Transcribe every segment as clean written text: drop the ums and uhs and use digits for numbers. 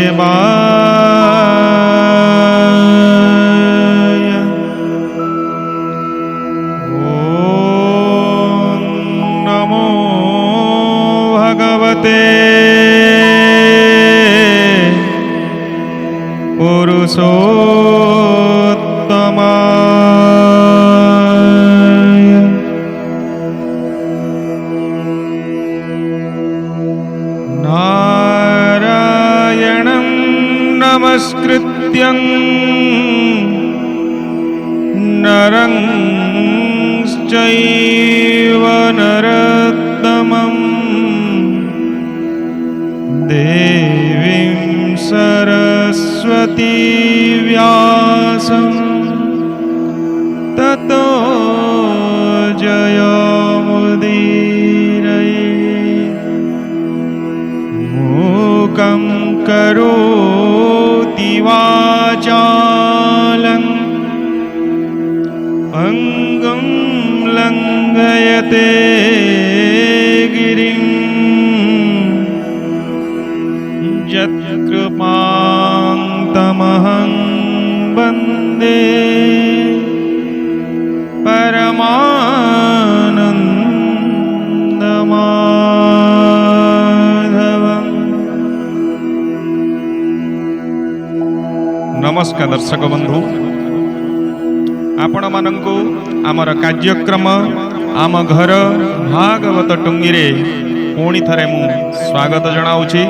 वासुदेवाय। ॐ नमो भगवते पुरुषोत्तमाय। नारायणं नमस्कृत्यं नरं चैव नरोत्तमं देवीं सरस्वती व्यासं ततो जयमुदीरये। मूकं करोति वाचालं अंगं लंघयते गिरिं यत्कृपां तमहं वन्दे परमानन्दमाधवम्। नमस्कार दर्शक बंधु, आपण मानंकु आमर कार्यक्रम आम घर भागवत टुंगी रे पुणी थरे मु स्वागत जनाऊछि।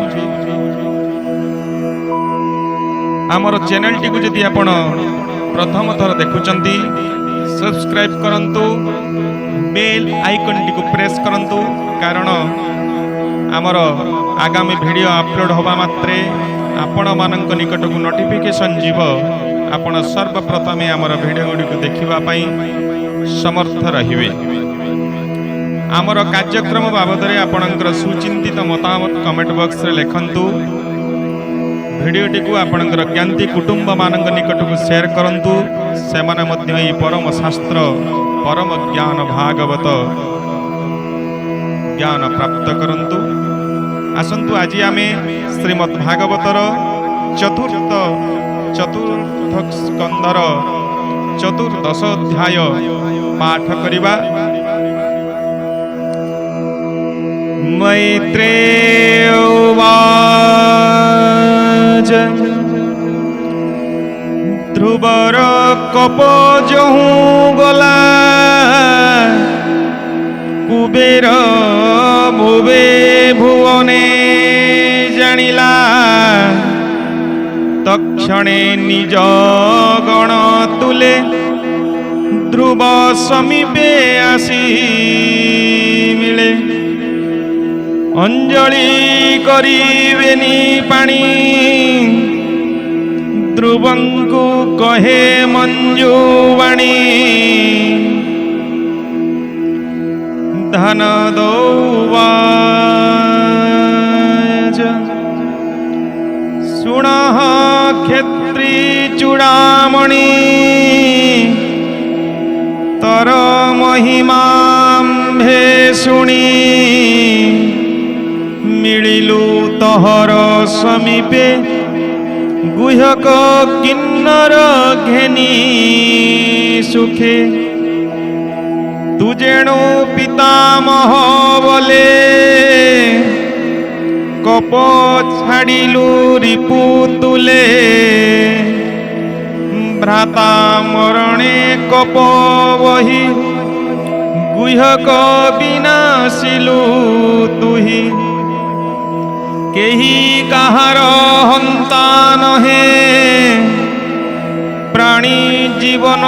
आमर चैनल टी को जदि आपण प्रथम थर देखुचंती सब्सक्राइब करंतु, बेल आइकन टी को प्रेस करंतु, कारण आमर आगामी वीडियो अपलोड होबा मात्रे आपण मानक निकट को नोटिफिकेशन जीव। आपण सर्वप्रथमे आमर वीडियो गुडी को देखिबा पई समर्थ रहिबे। आमर कार्यक्रम बाबद रे आपणकर सुचिंतित मतामत कमेंट बॉक्स रे लिखंतु। वीडियोटी को आपणकर ज्ञाती कुटुंब मानक निकट को शेयर करंतु, सेमाने मध्य ई परम शास्त्र परम ज्ञान भागवत ज्ञान प्राप्त करंतु। आसंतु आज आमे श्रीमद् भागवतर चतुर्थ स्कंदर चतुर्दश अध्याय पाठ करिबा। मैत्रेय उवाच ध्रुवर कप जहु गला कुबेर भुवे भुवने जानिला तक्षणे निज गण तुले ध्रुव समीपे आसी मिले अंजलि करिबेनी पाणी ध्रुवंकु कहे मंजुवाणी धन दौवाच सुणः क्षेत्री चूड़ामणि तर महिमां भे शुणी मिलिलु तहर समीपे गुह्यक किन्नर घेनी सुखे तुजेणु पितामह बोले कप छाड़िलु रिपु तुले भ्राता मरणे कप बही गुह्यक विनाशिलु तुही केही काहार हंता नहे प्राणी जीवन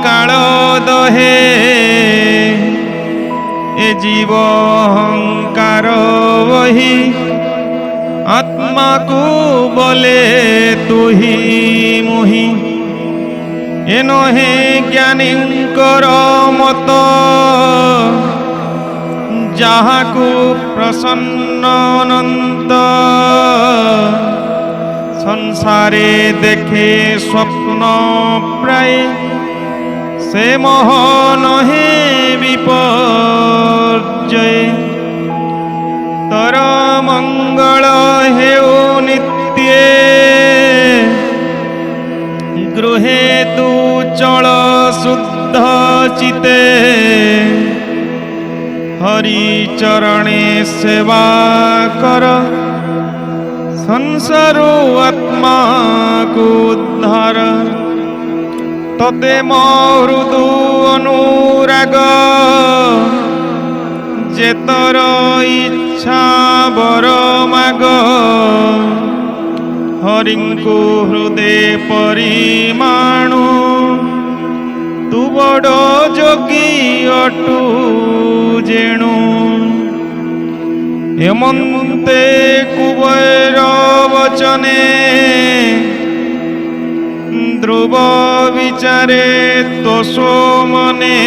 काल दहे ए जीव अहंकार वही आत्मा को बोले तुही मुही एनो हे ज्ञानींकर मत जाहाकु प्रसन्ननंत संसारे देखे स्वप्न प्राय से मोह नहे विपर्जय तर मंगल हेउ नित्य गृहे तू चल शुद्ध चिते हरि चरणे सेवा कर संसारो आत्मा को उद्धार तते मृदु अनुराग जेतर इच्छा बर माग हरिंकु हृदय परिमाणु तू बड़ जोगी अटू जेणु हेमंते कुबेर वचने ध्रुव विचारे तोषो मने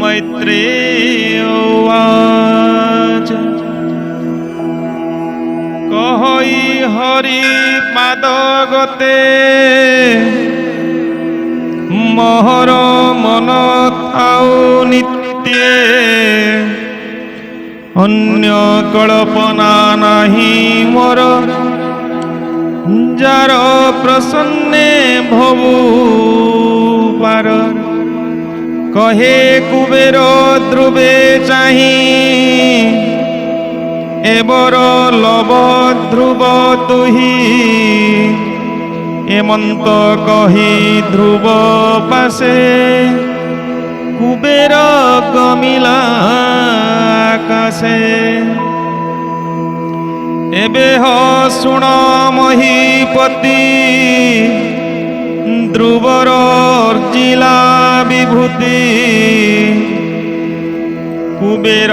मैत्रेय उवाच कहई हरि पाद गते मोहर मन थाउ नित्य अन्य कल्पना नाही मोर जार प्रसन्ने भवु पार कहे कुबेर ध्रुवे चाही एबर लव ध्रुव तुही हेमंत कही ध्रुव पासे कुबेर गमिला आकाशे एबे हो सुण महीपति ध्रुवर अर्जिला विभूति कुबेर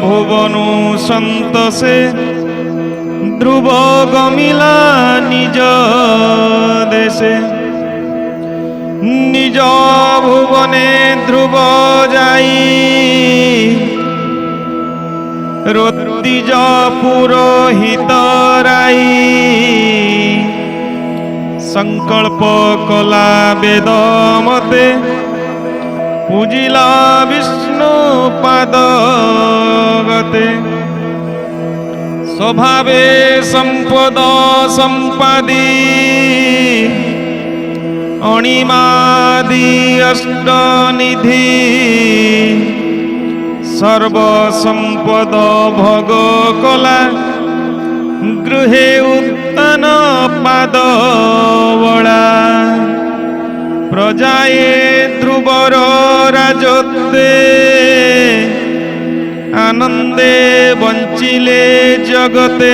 भुवनु संतोषे ध्रुव गमिला निज देशे निज भुवने ध्रुव जाई रोत्तिज पुरोहित राई संकल्प कला वेद मते पूजिला विष्णु पाद गते स्वभावे संपद संपादी अणिमादि अष्टनिधि सर्व संपद भोग कला गृहे उत्तन पाद वळा प्रजाए ध्रुवर राजत्वे आनंदे बंचिले जगते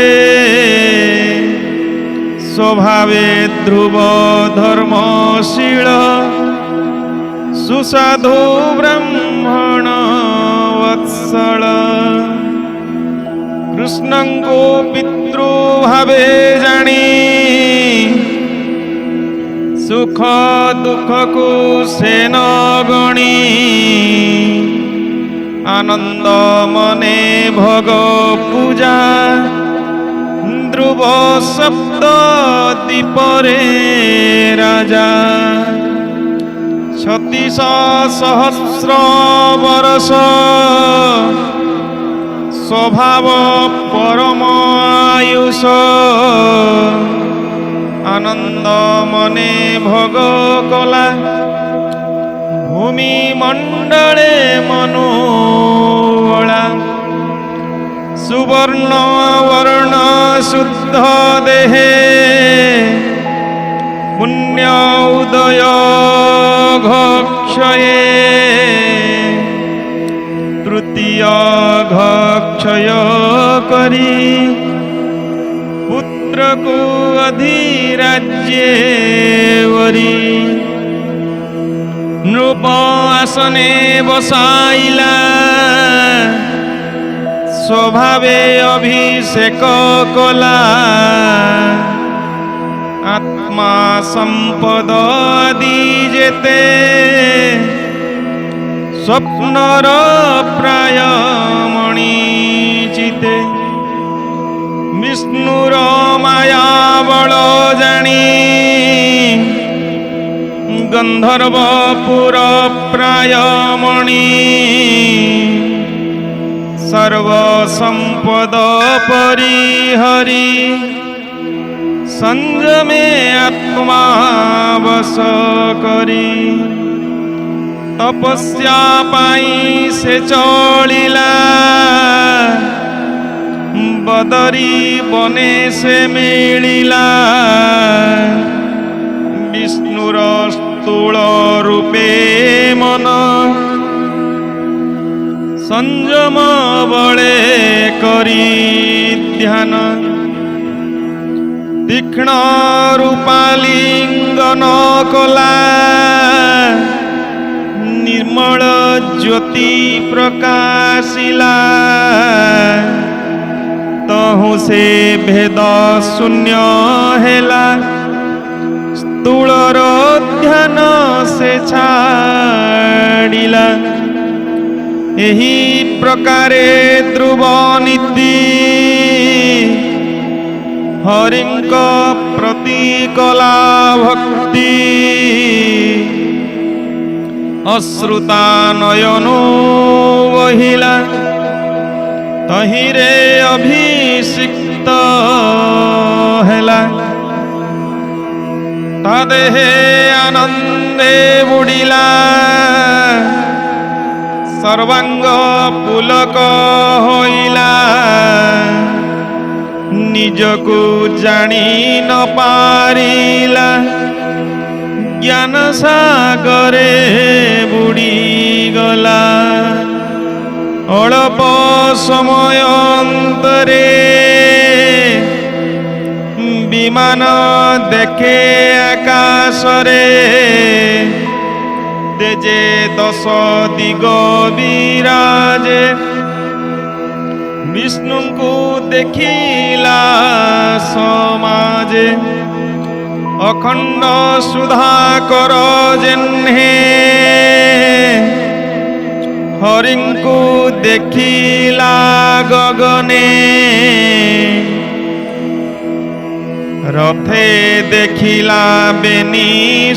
स्वभावे ध्रुव धर्मशील सुसाधु ब्राह्मण वत्सल कृष्ण को पितृ भावे जानी सुख दुख को सेन गणी आनंद मने भोग पूजा ध्रुव शब्द दीपरे राजा 36 सहस्र वर्ष स्वभाव परम आयुष आनंद मने भोग कला भूमि मंडले मनोवला सुवर्ण वर्ण शुद्ध देहे पुण्य उदय घक्षये तृतीय घक्षय करी पुत्र को अधिराज्ये वरी नृप आसने बसाइला स्वभावे अभिषेक कला आत्मा संपद दीजेते स्वप्नर प्राय मणिचिते विष्णुर माया बल जानी गंधर्वपुर प्राय मणि सर्व संपद परिहरी संयमे आत्मा वश करी तपस्या पाई से चलिला बदरी बने से मिलिला विष्णुर स्थूल रूपे मन संयम बले करी ध्यान तीक्ष्ण रूपालिंगन कला निर्मल ज्योति प्रकाशिला तहु से भेद शून्य हेला स्थूलर ध्यान से छाड़िला एही प्रकारे ध्रुव नीति हरिंक प्रति कला भक्ति अश्रुता नयनो वहिला तहिरे अभिषिक्त हेला तदेहे आनंदे बुड़िला सर्वांग पुलक होइला निजकु जानी न पारिला ज्ञान सागरे बुड़ी गला अल्प समय अंतरे विमान देखे आकाशरे तेजे 10 दिग विराजे विष्णु को देखिला समाजे अखंड सुधाकर जेन्हे हरिंकु देखिला गगने रथे देखिला बेनी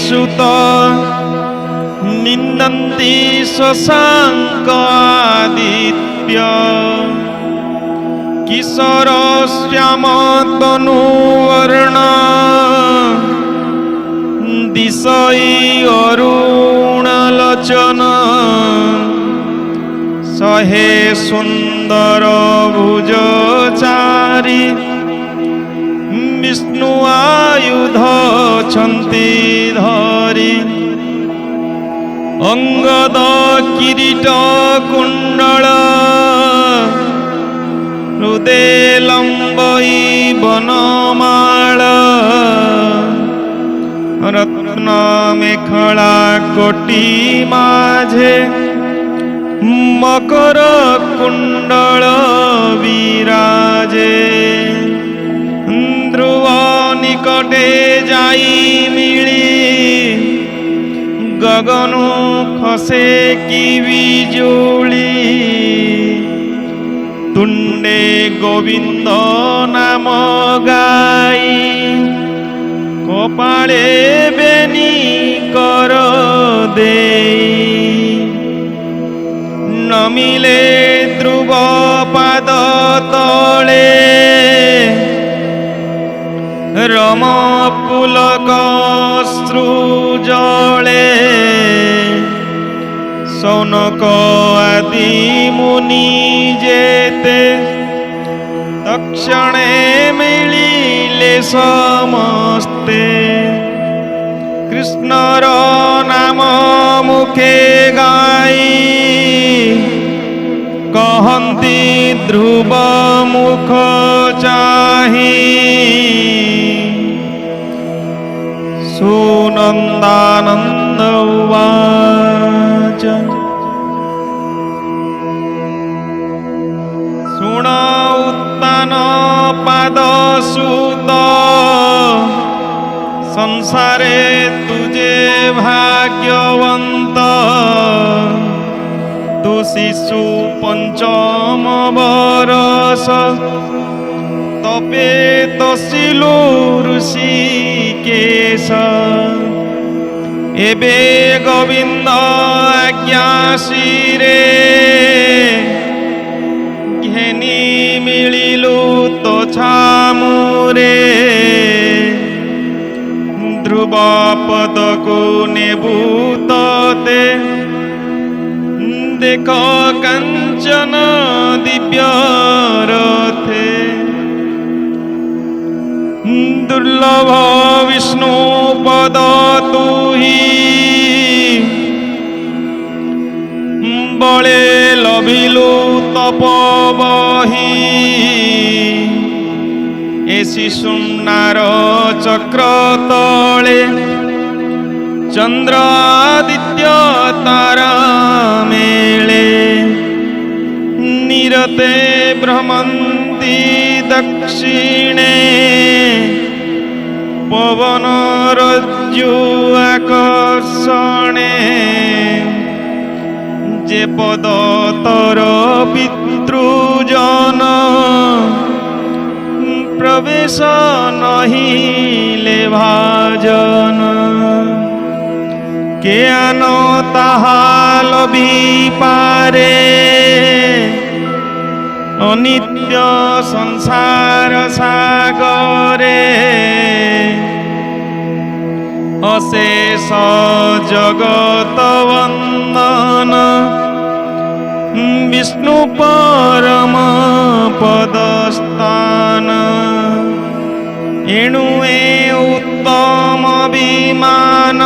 सुत निंदन्ति शशांक आदित्य किशोर श्याम तनुवर्ण दिशई अरुण लोचन सहे सुंदर भुज चारी विष्णु आयुध छंती धरी अंगद किरीट कुंडल हृदे लंबई बनमाल रत्न मेखला कोटी माझे मकर कुंडल विराजे ध्रुव निकटे जाई मिली गगनु खसे की बिजुली तुंडे गोविंद नाम गाई कपाळे बेनी कर देई नमिले ध्रुव पाद तले रम पुलक सृजले सौनक आदि मुनि जेते तक्षणे मिलिले समस्ते कृष्णर नाम मुखे गाई कहन्ति ध्रुव मुख चाही सुनंदानंद उवाच सुण उत्तान पाद सुत संसारे तुझे भाग्यवंत तू शिशु पंचम बरस तपे तसिलु ऋषिकेश एबे गोविंद आज्ञा शिरे घेनी मिलिलु तो छामुरे ध्रुव पद को नेबु तते देख कंचन दिव्य रथे दुर्लभ विष्णु पद तुही बळे लभिलु तप बही एसी सुनार चक्र तले चंद्र आदित्य तारा मेले निरते भ्रमंती दक्षिणे पवन रज्जु आकर्षणे जे पद तर पितृजन प्रवेश नहिले भाजन के आनो ताहा लभी पारे अनित्य संसार सागरे अशेष जगत वंदन विष्णु परम पदस्थान एणु उत्तम विमान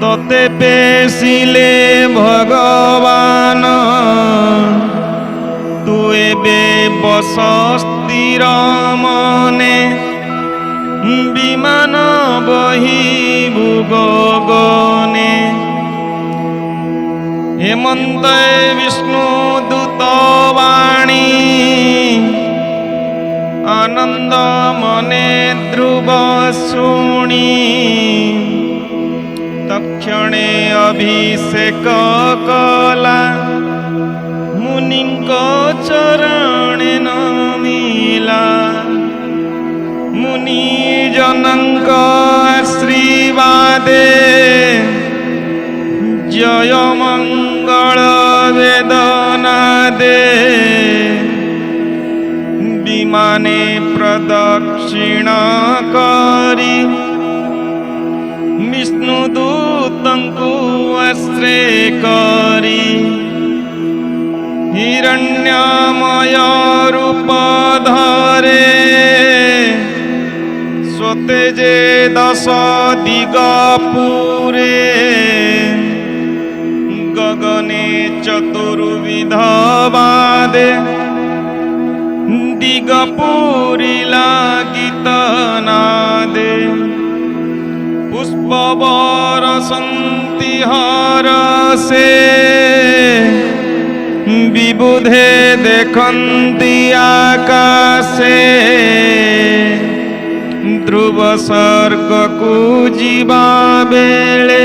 तते पेशिले भगवान तू एबे बस स्थिर मने विमान बहिबु गगने हेमंत विष्णु दूतवाणी आनंद मने ध्रुव शुणी तक्षणे अभिषेक कला मुनिंक चरणे नमिला मुनि जनंक आशीर्वादे जय मंगल वेदना दे विमाने प्रदक्षिण करी विष्णुदूतंकु आश्रय करी हिरण्यमय रूप धरे स्वतेजे दश दिगपुरे गगने चतुर्विध बादे दिगपुरी गीत नादे पुष्प बरसंति हरसे विबुधे देखन्ति आकाशे ध्रुव स्वर्ग को जीवा बेले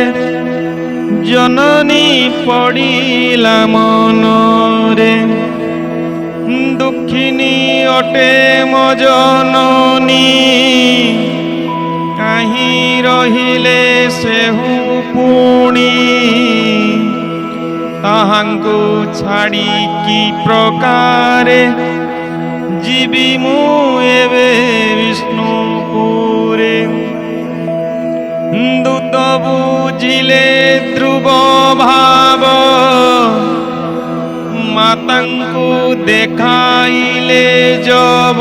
जननी पड़िला मनरे दुखिनी अटे मो जननी कहीं रहिले सेहु पुणी ताहांकु छाड़ी की प्रकारे जीवी मु एबे विष्णुपुरे दूत बुझिले ध्रुव भाव मातांकु देखाइले जब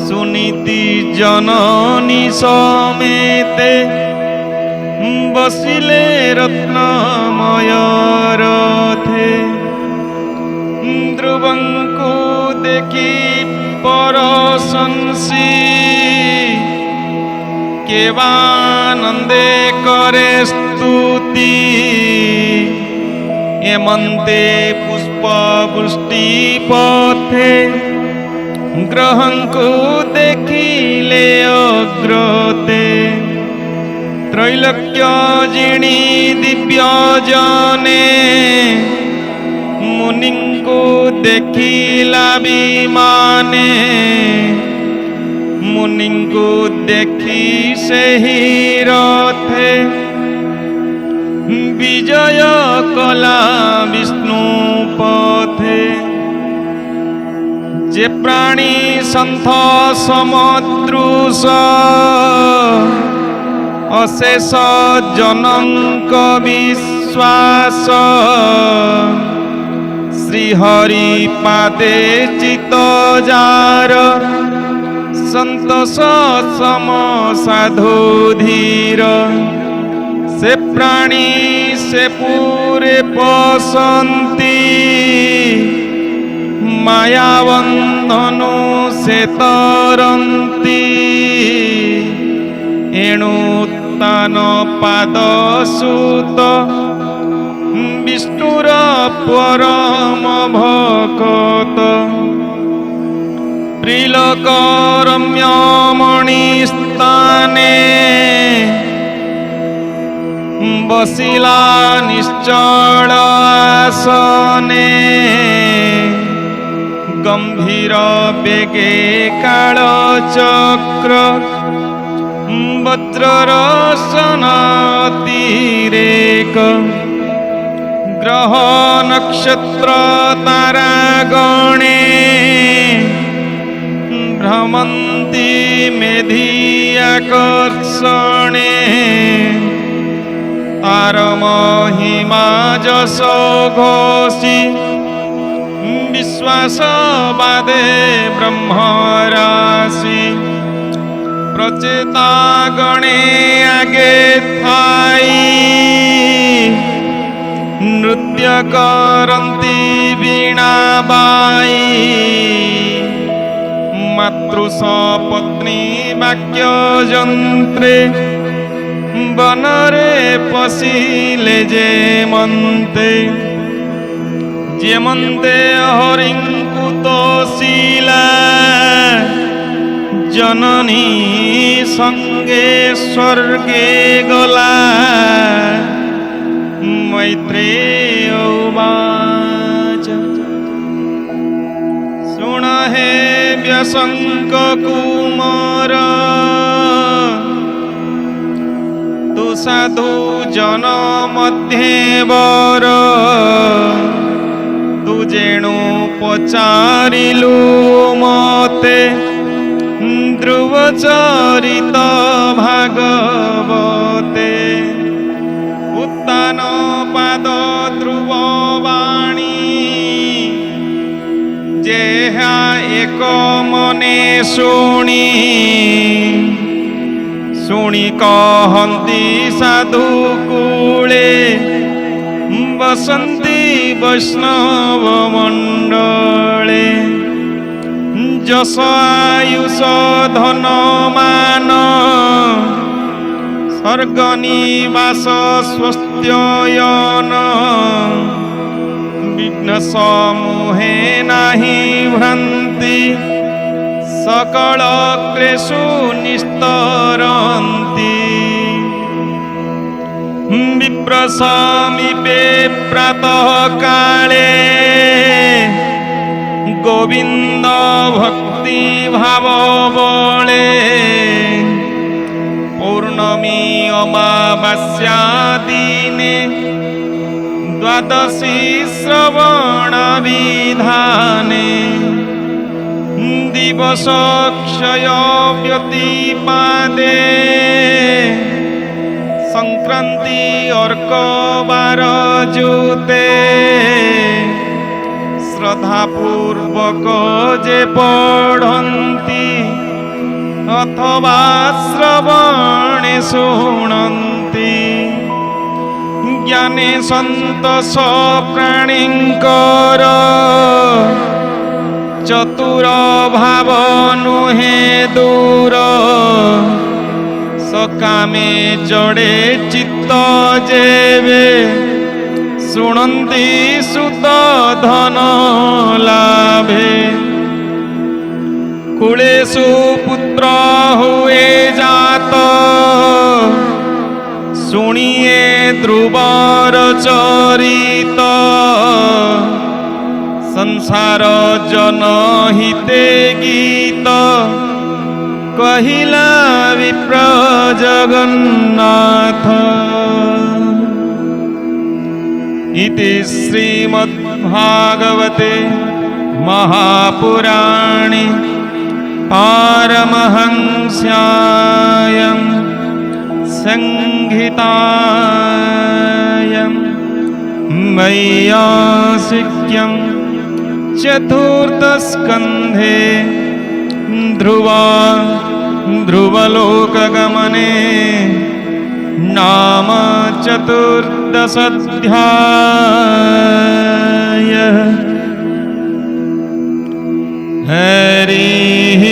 सुनीति जननी समेते बसिले रत्नमय रथे ध्रुवंकु देखी परशंसी केवानंदे करे स्तुति हेमंते पुष्प वृष्टि पथे ग्रहंकु देखिले चिद्रते त्रैलोक्य जिणी दिव्य जने मुनि को देखिला विमाने मुनि को देखी से ही रथे विजय कला विष्णु पथे जे प्राणी सन्थ समदृश अशेष जनक विश्वास श्रीहरि पादे चित जार संतोष सम साधु धीर से प्राणी से पूरे पसंती मायाबंधनु से तरंती एणुत्तान पाद सुत विष्णुर परम भक्त त्रिलोक रम्य मणिस्थाने बसिला निश्चल आसने गंभीर बेगे काल चक्र वज्ररसनातिरेक ग्रह नक्षत्र तारा गणे भ्रमन्ति मेधी आकर्षणे तार महिमा जस घोषी विश्वास बादे ब्रह्मराशि प्रचेता गणे आगे थाई नृत्य करन्ति वीणा बाई मातृ सपत्नी वाक्य जंत्रे बनरे पशिले जेमन्ते जेमन्ते हरिंकु तोशिला जननी संगे स्वर्गे गला मैत्रेय उवाच शुण हे व्यसंक कुमार तु साधु जन मध्ये वर तु जेणु पचारिलु मते ध्रुव चरित भागवते उत्तान पाद ध्रुव वाणी जेहा एक मने शुणी शुणी कहन्ति साधु कूले बसन्ति वैष्णव मंडले जस आयुष धन मान स्वर्ग निवास स्वस्त्ययन विघ्न समूहे नाही भ्रांति सकल क्लेशु निस्तरन्ति विप्र समीपे प्रातः काले गोविंद भक्ति भाव बले पौर्णमी अमावास्या दिने द्वादशी श्रवण विधाने दिवस क्षय व्यतिपादे संक्रांति अर्क बार जुते श्रद्धा पूर्वक जे पढ़न्ति अथवा श्रवणे शुणन्ति ज्ञाने संतोष प्राणींकर चतुर भाव नुहे दूर सकामे जड़े चित्त जेवे शुणन्ति सुत धन लाभे कुलेषु पुत्र हुए जा ध्रुवर चरित संसार जनहिते गीत कहिला विप्र जगन्नाथ। इति श्रीमद्भागवते महापुराणे पारमहंस्यां संहितायां वैयासिक्यं चतुर्थस्कन्धे ध्रुवलोकगमने नाम चतुर्दशाध्यायः। हरिः